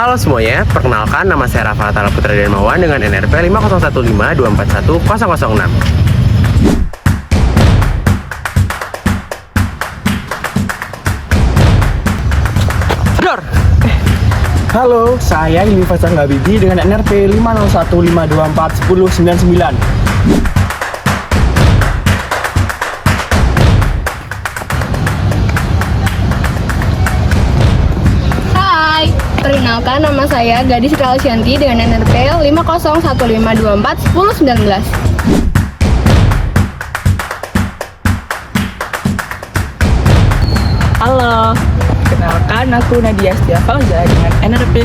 Halo semuanya, perkenalkan nama saya Rafa Tala Putra Darmawan dengan NRP 5015241 006. Dor! Halo, saya Ilmi Faisal Ngabibi dengan NRP 5015241 099. Hai, perkenalkan nama saya Gadis Ralsyanti dengan NRP 5015241 019. Halo, kenalkan aku Nadia Setia Fauza dengan NRP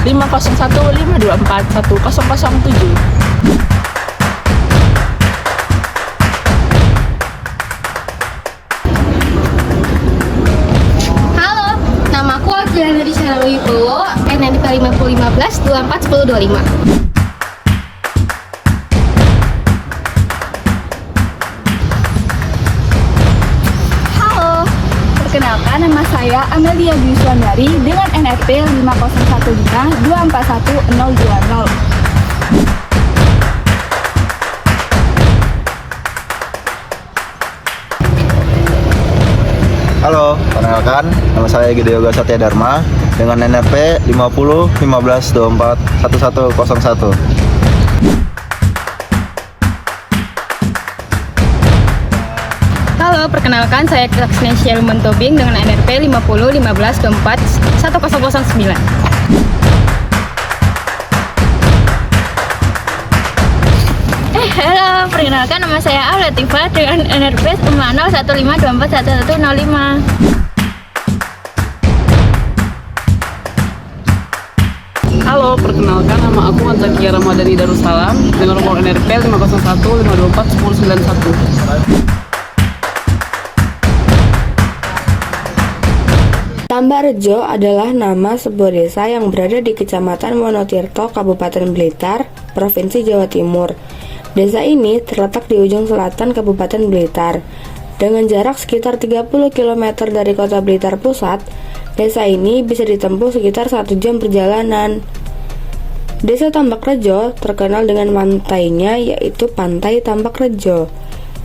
5015241 007. Halo, namaku Adriana Rizal Wibowo, NRP 5015241025. Halo, perkenalkan nama saya Amelia Dwi Suandari dengan NRP 5015241 020. Halo, perkenalkan nama saya Gede Yoga Satya Dharma dengan NRP 5015241101. Halo, perkenalkan saya Kaksnesia Lumentobing dengan NRP 5015241009. Halo, perkenalkan nama saya Alatifah dengan NRP 50152411105. Halo, perkenalkan nama aku Zakia Ramadhani Darussalam dengan nomor NRP 501524191. Tambarejo adalah nama sebuah desa yang berada di Kecamatan Wonotirto, Kabupaten Blitar, Provinsi Jawa Timur. Desa ini terletak di ujung selatan Kabupaten Blitar. Dengan jarak sekitar 30 km dari kota Blitar Pusat, desa ini bisa ditempuh sekitar 1 jam perjalanan. Desa Tambakrejo terkenal dengan pantainya, yaitu Pantai Tambakrejo.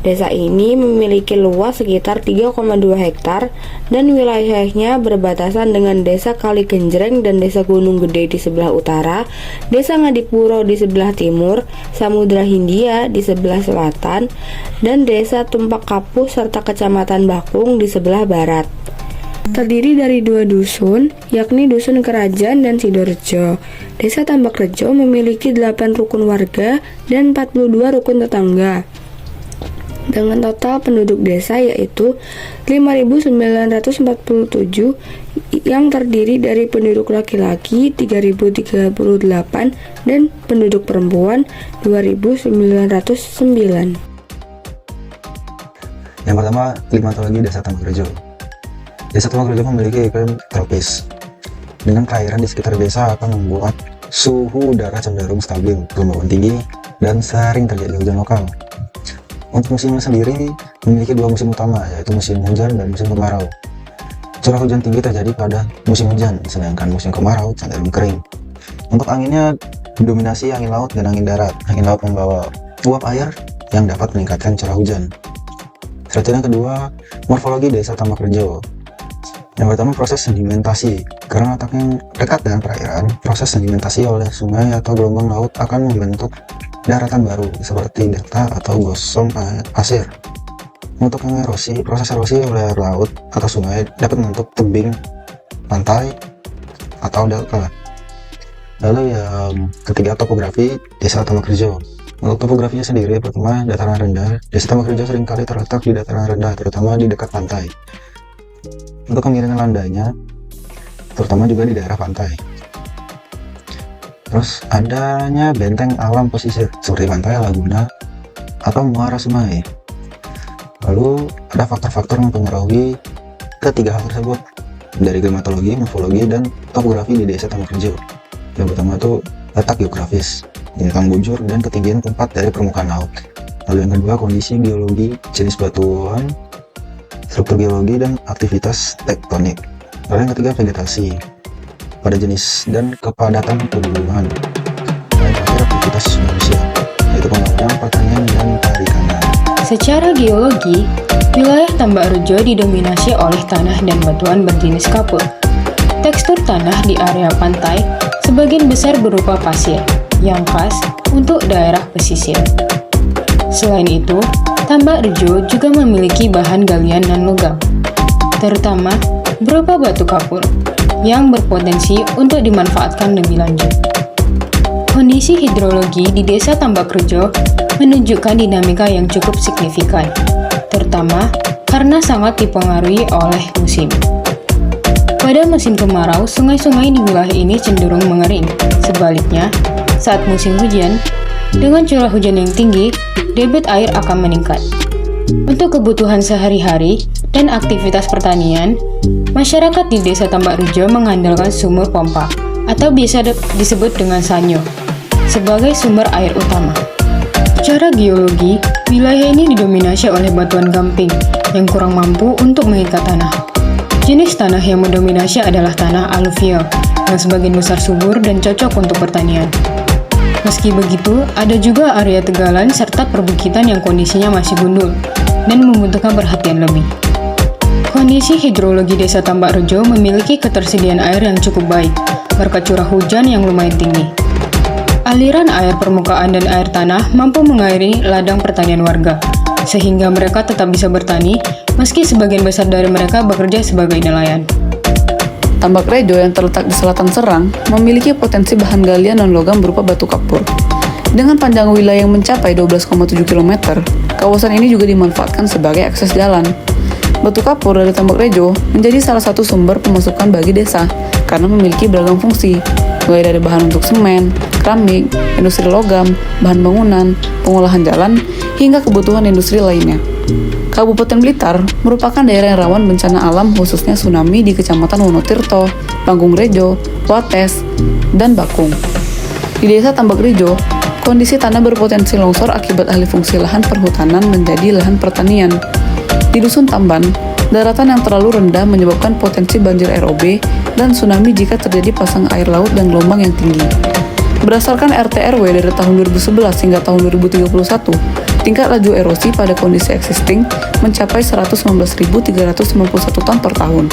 Desa ini memiliki luas sekitar 3,2 hektar dan wilayahnya berbatasan dengan Desa Kaligenjreng dan Desa Gunung Gede di sebelah utara, Desa Ngadipuro di sebelah timur, Samudra Hindia di sebelah selatan, dan Desa Tumpak Kapuh serta Kecamatan Bakung di sebelah barat. Terdiri dari 2 dusun, yakni Dusun Kerajaan dan Sidorejo. Desa Tambakrejo memiliki 8 rukun warga dan 42 rukun tetangga, dengan total penduduk desa yaitu 5.947 yang terdiri dari penduduk laki-laki 3.038 dan penduduk perempuan 2.909. Yang pertama, klimatologi Desa Tambakrejo. Desa Tambakrejo memiliki iklim tropis. Dengan perairan di sekitar desa akan membuat suhu udara cenderung stabil, gelombang tinggi, dan sering terjadi hujan lokal. Untuk musimnya sendiri memiliki 2 musim utama, yaitu musim hujan dan musim kemarau. Curah hujan tinggi terjadi pada musim hujan, sedangkan musim kemarau cenderung kering. Untuk anginnya didominasi angin laut dan angin darat. Angin laut membawa uap air yang dapat meningkatkan curah hujan. Selanjutnya yang kedua, morfologi Desa Tambakrejo. Yang pertama, proses sedimentasi. Karena letaknya dekat dengan perairan, proses sedimentasi oleh sungai atau gelombang laut akan membentuk daratan baru seperti delta atau gosong pasir. Untuk yang erosi, proses erosi oleh air laut atau sungai dapat membentuk tebing pantai atau delta. Lalu yang ketiga, topografi Desa Tambakrejo. Untuk topografinya sendiri, pertama dataran rendah. Desa Tambakrejo seringkali terletak di dataran rendah, terutama di dekat pantai. Untuk kemiringan landainya, terutama juga di daerah pantai. Terus adanya benteng alam pesisir seperti pantai, laguna, atau muara sungai. Lalu ada faktor-faktor yang mempengaruhi ketiga hal tersebut dari klimatologi, morfologi, dan topografi di Desa Tambakrejo. Yang pertama itu letak geografis, bintang bujur, dan ketinggian tempat dari permukaan laut. Lalu yang kedua, kondisi geologi, jenis batuan, struktur geologi, dan aktivitas tektonik. Lalu yang ketiga, vegetasi. pada jenis dan kepadatan tumbuhan. Yang terakhir, aktivitas manusia, yaitu pembangunan, pertanian, dan perikanan. Secara geologi, wilayah Tambak Rejo didominasi oleh tanah dan batuan berjenis kapur. Tekstur tanah di area pantai sebagian besar berupa pasir, yang khas untuk daerah pesisir. Selain itu, Tambak Rejo juga memiliki bahan galian non-logam, terutama berupa batu kapur, yang berpotensi untuk dimanfaatkan lebih lanjut. Kondisi hidrologi di Desa Tambak Rejo menunjukkan dinamika yang cukup signifikan, terutama karena sangat dipengaruhi oleh musim. Pada musim kemarau, sungai-sungai di wilayah ini cenderung mengering. Sebaliknya, saat musim hujan, dengan curah hujan yang tinggi, debit air akan meningkat. Untuk kebutuhan sehari-hari dan aktivitas pertanian, masyarakat di Desa Tambak Rejo mengandalkan sumur pompa atau biasa disebut dengan sanyo sebagai sumber air utama. Secara geologi, wilayah ini didominasi oleh batuan gamping yang kurang mampu untuk mengikat tanah. Jenis tanah yang mendominasi adalah tanah aluvial yang sebagian besar subur dan cocok untuk pertanian. Meski begitu, ada juga area tegalan serta perbukitan yang kondisinya masih gundul dan membutuhkan perhatian lebih. Kondisi hidrologi Desa Tambak Rejo memiliki ketersediaan air yang cukup baik berkat curah hujan yang lumayan tinggi. Aliran air permukaan dan air tanah mampu mengairi ladang pertanian warga, sehingga mereka tetap bisa bertani meski sebagian besar dari mereka bekerja sebagai nelayan. Tambak Rejo yang terletak di selatan Serang memiliki potensi bahan galian non-logam berupa batu kapur. Dengan panjang wilayah yang mencapai 12,7 km, kawasan ini juga dimanfaatkan sebagai akses jalan. Batu kapur dari Tambak Rejo menjadi salah satu sumber pemasukan bagi desa karena memiliki beragam fungsi, mulai dari bahan untuk semen, keramik, industri logam, bahan bangunan, pengolahan jalan, hingga kebutuhan industri lainnya. Kabupaten Blitar merupakan daerah yang rawan bencana alam khususnya tsunami di Kecamatan Wonotirto, Panggung Rejo, Wates, dan Bakung. Di Desa Tambak Rejo, kondisi tanah berpotensi longsor akibat alih fungsi lahan perhutanan menjadi lahan pertanian. Di Dusun Tamban, daratan yang terlalu rendah menyebabkan potensi banjir ROB dan tsunami jika terjadi pasang air laut dan gelombang yang tinggi. Berdasarkan RT/RW dari tahun 2011 hingga tahun 2031, tingkat laju erosi pada kondisi existing mencapai 119.391 ton per tahun,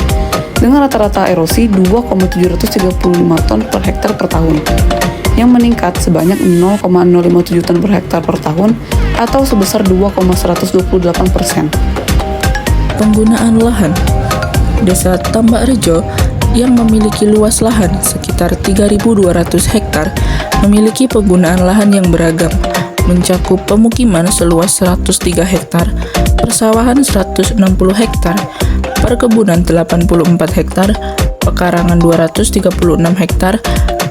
dengan rata-rata erosi 2,735 ton per hektar per tahun, yang meningkat sebanyak 0,057 ton per hektar per tahun atau sebesar 2,128%. Penggunaan lahan. Desa Tambak Rejo yang memiliki luas lahan sekitar 3.200 hektar memiliki penggunaan lahan yang beragam, mencakup pemukiman seluas 103 hektar, persawahan 160 hektar, perkebunan 84 hektar, pekarangan 236 hektar,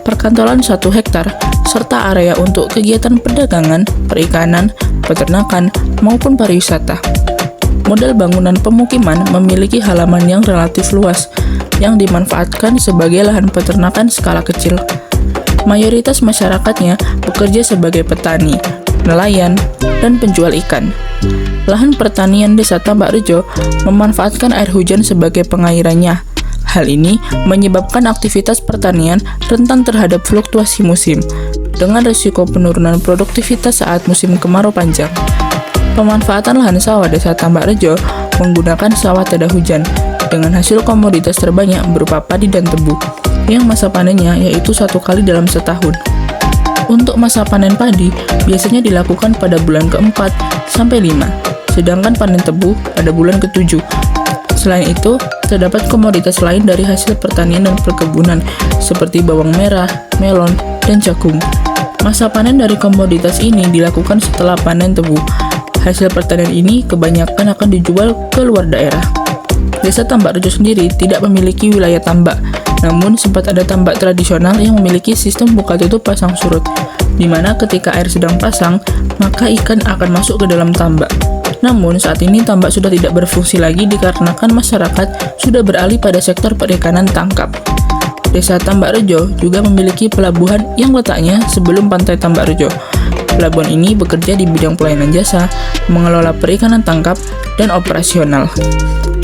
perkantoran 1 hektar, serta area untuk kegiatan perdagangan, perikanan, peternakan, maupun pariwisata. Model bangunan pemukiman memiliki halaman yang relatif luas, yang dimanfaatkan sebagai lahan peternakan skala kecil. Mayoritas masyarakatnya bekerja sebagai petani, nelayan, dan penjual ikan. Lahan pertanian Desa Tambak Rejo memanfaatkan air hujan sebagai pengairannya. Hal ini menyebabkan aktivitas pertanian rentan terhadap fluktuasi musim, dengan risiko penurunan produktivitas saat musim kemarau panjang. Pemanfaatan lahan sawah Desa Tambak Rejo menggunakan sawah tidak hujan, dengan hasil komoditas terbanyak berupa padi dan tebu, yang masa panennya yaitu 1 kali dalam setahun. Untuk masa panen padi biasanya dilakukan pada bulan ke-4 sampai 5, sedangkan panen tebu pada bulan ke-7. Selain itu, terdapat komoditas lain dari hasil pertanian dan perkebunan seperti bawang merah, melon, dan jagung. Masa panen dari komoditas ini dilakukan setelah panen tebu. Hasil pertanian ini kebanyakan akan dijual ke luar daerah. Desa Tambak Rejo sendiri tidak memiliki wilayah tambak, namun sempat ada tambak tradisional yang memiliki sistem buka tutup pasang surut, di mana ketika air sedang pasang, maka ikan akan masuk ke dalam tambak. Namun saat ini tambak sudah tidak berfungsi lagi dikarenakan masyarakat sudah beralih pada sektor perikanan tangkap. Desa Tambak Rejo juga memiliki pelabuhan yang letaknya sebelum pantai Tambak Rejo. Pelabuhan ini bekerja di bidang pelayanan jasa, mengelola perikanan tangkap, dan operasional.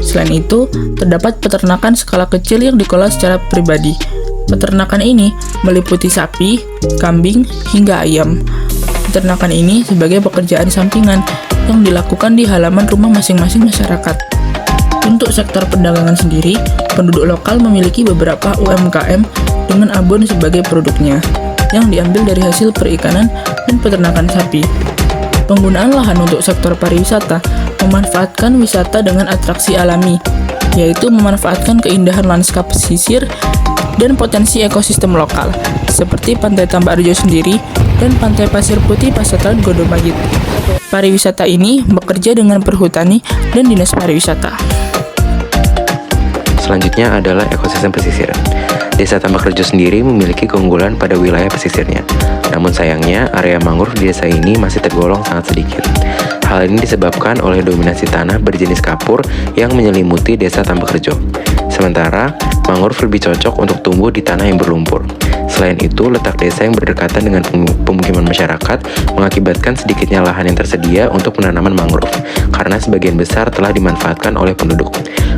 Selain itu, terdapat peternakan skala kecil yang dikelola secara pribadi. Peternakan ini meliputi sapi, kambing, hingga ayam. Peternakan ini sebagai pekerjaan sampingan yang dilakukan di halaman rumah masing-masing masyarakat. Untuk sektor perdagangan sendiri, penduduk lokal memiliki beberapa UMKM dengan abon sebagai produknya, yang diambil dari hasil perikanan dan peternakan sapi. Penggunaan lahan untuk sektor pariwisata memanfaatkan wisata dengan atraksi alami, yaitu memanfaatkan keindahan lanskap pesisir dan potensi ekosistem lokal, seperti Pantai Tambak Rejo sendiri dan Pantai Pasir Putih Pasetan Godomagit. Pariwisata ini bekerja dengan perhutani dan dinas pariwisata. Selanjutnya adalah ekosistem pesisir. Desa Tambak Rejo sendiri memiliki keunggulan pada wilayah pesisirnya. Namun sayangnya, area mangrove di desa ini masih tergolong sangat sedikit. Hal ini disebabkan oleh dominasi tanah berjenis kapur yang menyelimuti desa Tambak Rejo. Sementara, mangrove lebih cocok untuk tumbuh di tanah yang berlumpur. Selain itu, letak desa yang berdekatan dengan pemukiman masyarakat mengakibatkan sedikitnya lahan yang tersedia untuk penanaman mangrove, karena sebagian besar telah dimanfaatkan oleh penduduk.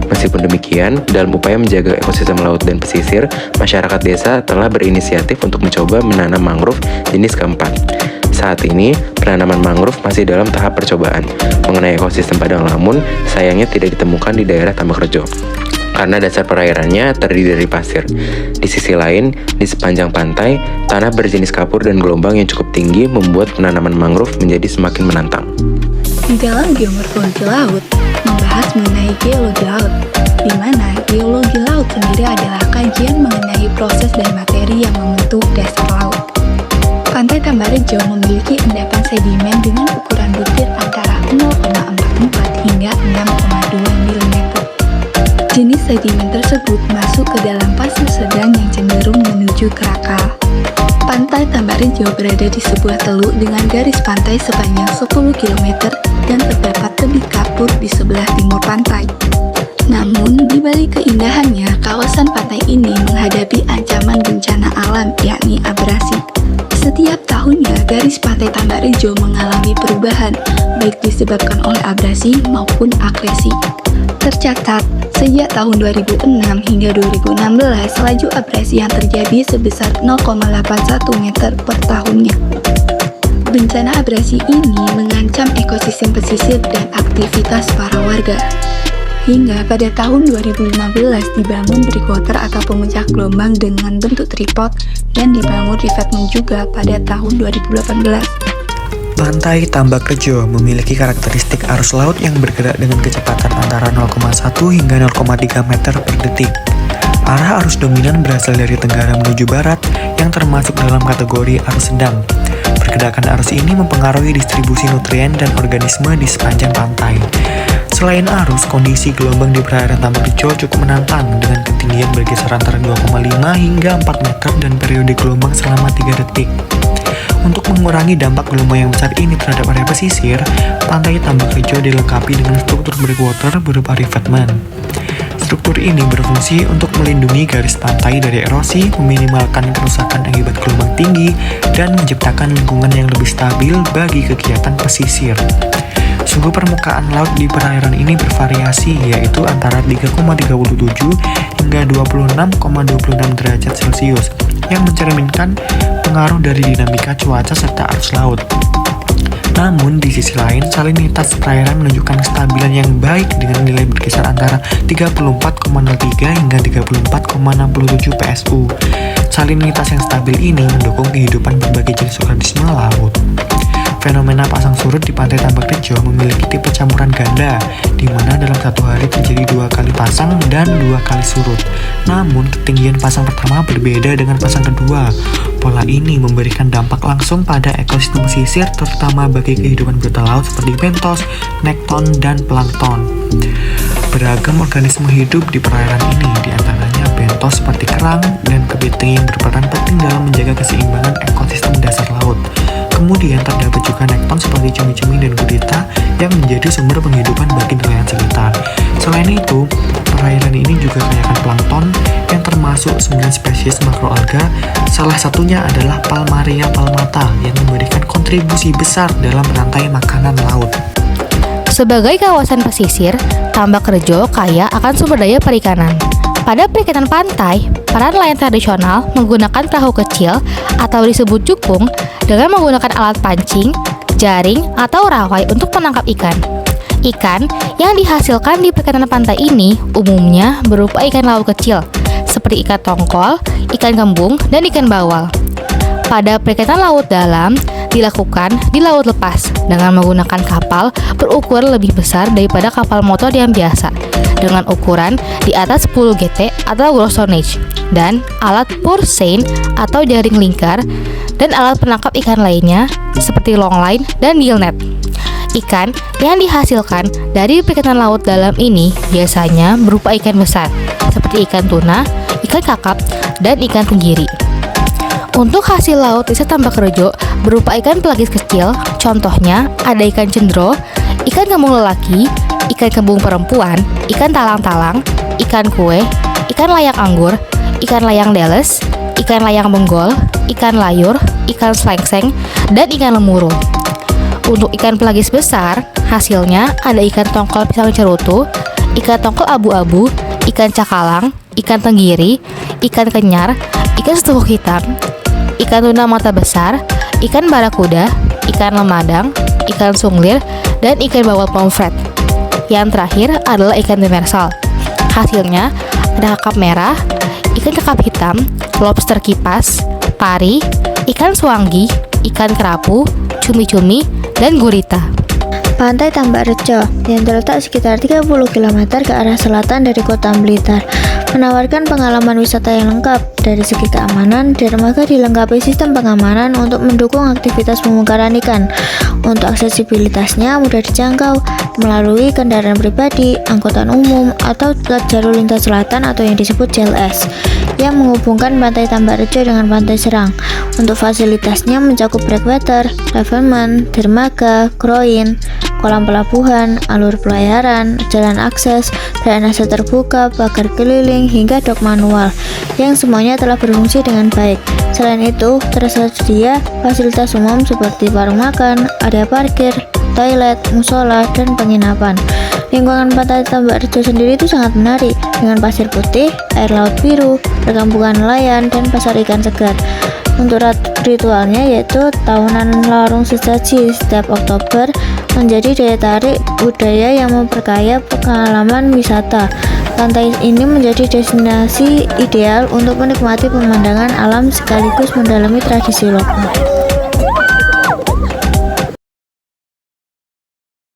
Meskipun demikian, dalam upaya menjaga ekosistem laut dan pesisir, masyarakat desa telah berinisiatif untuk mencoba menanam mangrove jenis keempat. Saat ini, penanaman mangrove masih dalam tahap percobaan. Mengenai ekosistem Padang Lamun, sayangnya tidak ditemukan di daerah Tambak Rejo, karena dasar perairannya terdiri dari pasir. Di sisi lain, di sepanjang pantai, tanah berjenis kapur dan gelombang yang cukup tinggi membuat penanaman mangrove menjadi semakin menantang. Di dalam geomorfologi laut, membahas mengenai geologi laut, di mana geologi laut sendiri adalah kajian mengenai proses dan materi yang membentuk dasar laut. Pantai Tambak Rejo memiliki endapan sedimen dengan ukuran butir antara 0,44 hingga 6,2 mm. Jenis sedimen tersebut masuk ke dalam pasir sedang yang cenderung menuju kerakal. Pantai Tambak Rejo berada di sebuah teluk dengan garis pantai sepanjang 10 km dan terdapat tebing kapur di sebelah timur pantai. Namun, di balik keindahannya, kawasan pantai ini menghadapi ancaman bencana alam, yakni abrasi. Setiap tahunnya, garis pantai Tambak Rejo mengalami perubahan, baik disebabkan oleh abrasi maupun akresi. Tercatat, sejak tahun 2006 hingga 2016, laju abrasi yang terjadi sebesar 0,81 meter per tahunnya. Bencana abrasi ini mengancam ekosistem pesisir dan aktivitas para warga. Hingga pada tahun 2015 dibangun breakwater atau pemuncak gelombang dengan bentuk tripod dan dibangun revetment juga pada tahun 2018. Pantai Tambak Rejo memiliki karakteristik arus laut yang bergerak dengan kecepatan antara 0,1 hingga 0,3 meter per detik. Arah arus dominan berasal dari tenggara menuju barat yang termasuk dalam kategori arus sedang. Pergerakan arus ini mempengaruhi distribusi nutrien dan organisme di sepanjang pantai. Selain arus, kondisi gelombang di perairan Tambak Rejo cukup menantang dengan ketinggian berkisar antara 2,5 hingga 4 meter dan periode gelombang selama 3 detik. Untuk mengurangi dampak gelombang yang besar ini terhadap area pesisir, Pantai Tambak Rejo dilengkapi dengan struktur breakwater berupa revetment. Struktur ini berfungsi untuk melindungi garis pantai dari erosi, meminimalkan kerusakan akibat gelombang tinggi, dan menciptakan lingkungan yang lebih stabil bagi kegiatan pesisir. Suhu permukaan laut di perairan ini bervariasi, yaitu antara 3,37 hingga 26,26 derajat Celcius, yang mencerminkan pengaruh dari dinamika cuaca serta arus laut. Namun, di sisi lain, salinitas perairan menunjukkan kestabilan yang baik dengan nilai berkisar antara 34,03 hingga 34,67 PSU. Salinitas yang stabil ini mendukung kehidupan berbagai jenis organisme laut. Fenomena pasang surut di Pantai Tambak Rejo memiliki tipe campuran ganda, di mana dalam satu hari terjadi 2 kali pasang dan 2 kali surut. Namun, ketinggian pasang pertama berbeda dengan pasang kedua. Pola ini memberikan dampak langsung pada ekosistem pesisir, terutama bagi kehidupan biota laut seperti bentos, nekton, dan plankton. Beragam organisme hidup di perairan ini, diantaranya bentos seperti kerang dan kepiting yang berperan penting dalam menjaga keseimbangan ekosistem dasar laut. Kemudian terdapat juga nekton seperti cumi-cumi dan gurita yang menjadi sumber penghidupan bagi nelayan sekitar. Selain itu, perairan ini juga kaya akan plankton yang termasuk 9 spesies makroalga, salah satunya adalah Palmaria palmata yang memberikan kontribusi besar dalam rantai makanan laut. Sebagai kawasan pesisir, Tambak Rejo kaya akan sumber daya perikanan. Pada perikanan pantai, para nelayan tradisional menggunakan perahu kecil atau disebut jukung dengan menggunakan alat pancing, jaring, atau rawai untuk menangkap ikan. Ikan yang dihasilkan di perikanan pantai ini umumnya berupa ikan laut kecil, seperti ikan tongkol, ikan kembung, dan ikan bawal. Pada perikanan laut dalam, dilakukan di laut lepas dengan menggunakan kapal berukuran lebih besar daripada kapal motor yang biasa, dengan ukuran di atas 10 GT atau gross tonnage, dan alat pour seine atau jaring lingkar, dan alat penangkap ikan lainnya seperti long line dan gill net. Ikan yang dihasilkan dari perikanan laut dalam ini biasanya berupa ikan besar, seperti ikan tuna, ikan kakap, dan ikan tenggiri. Untuk hasil laut Desa Tambakrejo berupa ikan pelagis kecil, contohnya ada ikan cendro, ikan kembung lelaki, ikan kembung perempuan, ikan talang-talang, ikan kue, ikan layang anggur, ikan layang deles, ikan layang benggol, ikan layur, ikan slengseng, dan ikan lemuru. Untuk ikan pelagis besar, hasilnya ada ikan tongkol pisang cerutu, ikan tongkol abu-abu, ikan cakalang, ikan tenggiri, ikan kenyar, ikan setuhuk hitam, ikan tuna mata besar, ikan barakuda, ikan lemadang, ikan sunglir, dan ikan bawal pomfret. Yang terakhir adalah ikan demersal. Hasilnya ada kakap merah, ikan kakap hitam, lobster kipas, pari, ikan suanggi, ikan kerapu, cumi-cumi, dan gurita. Pantai Tambakrejo yang terletak sekitar 30 km ke arah selatan dari kota Blitar menawarkan pengalaman wisata yang lengkap. Dari segi keamanan, dermaga dilengkapi sistem pengamanan untuk mendukung aktivitas pemungkaran ikan. Untuk aksesibilitasnya mudah dijangkau melalui kendaraan pribadi, angkutan umum, atau jalur lintas selatan atau yang disebut JLS yang menghubungkan Pantai Tambakrejo dengan Pantai Serang. Untuk fasilitasnya mencakup breakwater, revelment, dermaga, groin, kolam pelabuhan, alur pelayaran, jalan akses, drainase terbuka, pagar keliling, hingga dok manual yang semuanya telah berfungsi dengan baik. Selain itu, tersedia fasilitas umum seperti warung makan, area parkir, toilet, musola, dan penginapan. Lingkungan Pantai Tambakrejo sendiri itu sangat menarik dengan pasir putih, air laut biru, perkampungan nelayan, dan pasar ikan segar. Untuk ritualnya yaitu tahunan larung sesaji setiap Oktober menjadi daya tarik budaya yang memperkaya pengalaman wisata. Pantai ini menjadi destinasi ideal untuk menikmati pemandangan alam sekaligus mendalami tradisi lokal.